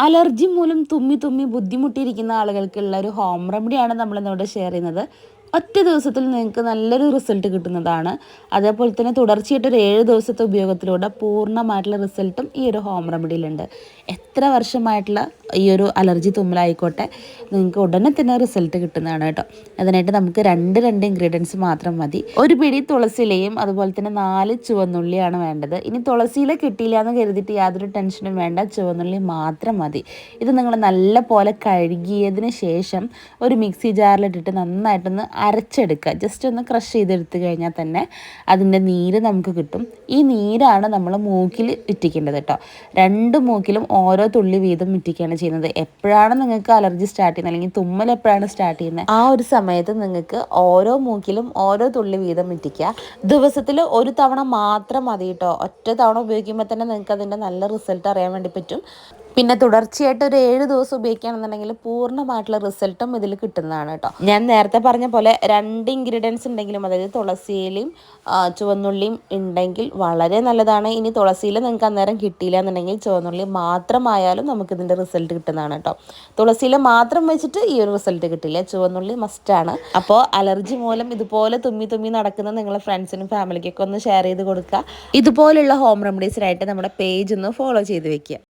Allergy മൂലം തുമ്മി തുമ്മി ബുദ്ധിമുട്ടിയിരിക്കുന്ന ആളുകൾക്കുള്ള ഒരു ഹോം റെമഡിയാണ് നമ്മളിന്നിവിടെ ഷെയർ ചെയ്യുന്നത്. ഒറ്റ ദിവസത്തിൽ നിങ്ങൾക്ക് നല്ലൊരു റിസൾട്ട് കിട്ടുന്നതാണ്. അതേപോലെ തന്നെ തുടർച്ചയായിട്ട് ഒരു 7 ദിവസത്തെ ഉപയോഗത്തിലൂടെ പൂർണ്ണമായിട്ടുള്ള റിസൾട്ടും ഈ ഒരു ഹോം റെമഡിയിലുണ്ട്. എത്ര വർഷമായിട്ടുള്ള ഈ ഒരു അലർജി തുമ്മലായിക്കോട്ടെ, നിങ്ങൾക്ക് ഉടനെ തന്നെ റിസൾട്ട് കിട്ടുന്നതാണ് കേട്ടോ. അതിനായിട്ട് നമുക്ക് രണ്ട് ഇൻഗ്രീഡിയൻസ് മാത്രം മതി. ഒരു പിടി തുളസിയിലയും അതുപോലെ തന്നെ 4 ചുവന്നുള്ളിയാണ് വേണ്ടത്. ഇനി തുളസിയില കിട്ടിയില്ല എന്ന് കരുതിയിട്ട് യാതൊരു ടെൻഷനും വേണ്ട, ചുവന്നുള്ളി മാത്രം മതി. ഇത് നിങ്ങൾ നല്ല പോലെ കഴുകിയതിന് ശേഷം ഒരു മിക്സി ജാറിലിട്ടിട്ട് നന്നായിട്ടൊന്ന് അരച്ചെടുക്കുക. ജസ്റ്റ് ഒന്ന് ക്രഷ് ചെയ്തെടുത്ത് കഴിഞ്ഞാൽ തന്നെ അതിൻ്റെ നീര് നമുക്ക് കിട്ടും. ഈ നീരാണ് നമ്മൾ മൂക്കിൽ ഇറ്റിക്കേണ്ടത് കേട്ടോ. 2 മൂക്കിലും ഓരോ തുള്ളി വീതം ഇറ്റിക്കുകയാണ് ചെയ്യുന്നത്. എപ്പോഴാണ് നിങ്ങൾക്ക് അലർജി സ്റ്റാർട്ട് ചെയ്യുന്നത് അല്ലെങ്കിൽ തുമ്മൽ എപ്പോഴാണ് സ്റ്റാർട്ട് ചെയ്യുന്നത്, ആ ഒരു സമയത്ത് നിങ്ങൾക്ക് ഓരോ മൂക്കിലും ഓരോ തുള്ളി വീതം ഇറ്റിക്കുക. ദിവസത്തിൽ ഒരു തവണ മാത്രം മതി കേട്ടോ. ഒറ്റ തവണ ഉപയോഗിക്കുമ്പോൾ തന്നെ നിങ്ങൾക്ക് അതിൻ്റെ നല്ല റിസൾട്ട് അറിയാൻ വേണ്ടി പറ്റും. പിന്നെ തുടർച്ചയായിട്ട് ഒരു 7 ദിവസം ഉപയോഗിക്കുകയാണെന്നുണ്ടെങ്കിൽ പൂർണ്ണമായിട്ടുള്ള റിസൾട്ടും ഇതിൽ കിട്ടുന്നതാണ് കേട്ടോ. ഞാൻ നേരത്തെ പറഞ്ഞ പോലെ 2 ഇൻഗ്രീഡിയൻസ് ഉണ്ടെങ്കിലും, അതായത് തുളസിയിലയും ചുവന്നുള്ളിയും ഉണ്ടെങ്കിൽ വളരെ നല്ലതാണ്. ഇനി തുളസിയില നിങ്ങൾക്ക് അന്നേരം കിട്ടിയില്ല എന്നുണ്ടെങ്കിൽ ചുവന്നുള്ളി മാത്രമായാലും നമുക്കിതിൻ്റെ റിസൾട്ട് കിട്ടുന്നതാണ് കേട്ടോ. തുളസിയില മാത്രം വെച്ചിട്ട് ഈ ഒരു റിസൾട്ട് കിട്ടില്ല, ചുവന്നുള്ളി മസ്റ്റാണ്. അപ്പോൾ അലർജി മൂലം ഇതുപോലെ തുമ്മി തുമ്മി നടക്കുന്ന നിങ്ങളുടെ ഫ്രണ്ട്സിനും ഫാമിലിക്കൊക്കെ ഒന്ന് ഷെയർ ചെയ്ത് കൊടുക്കുക. ഇതുപോലുള്ള ഹോം റെമഡീസിനായിട്ട് നമ്മുടെ പേജ് ഒന്ന് ഫോളോ ചെയ്ത് വെക്കുക.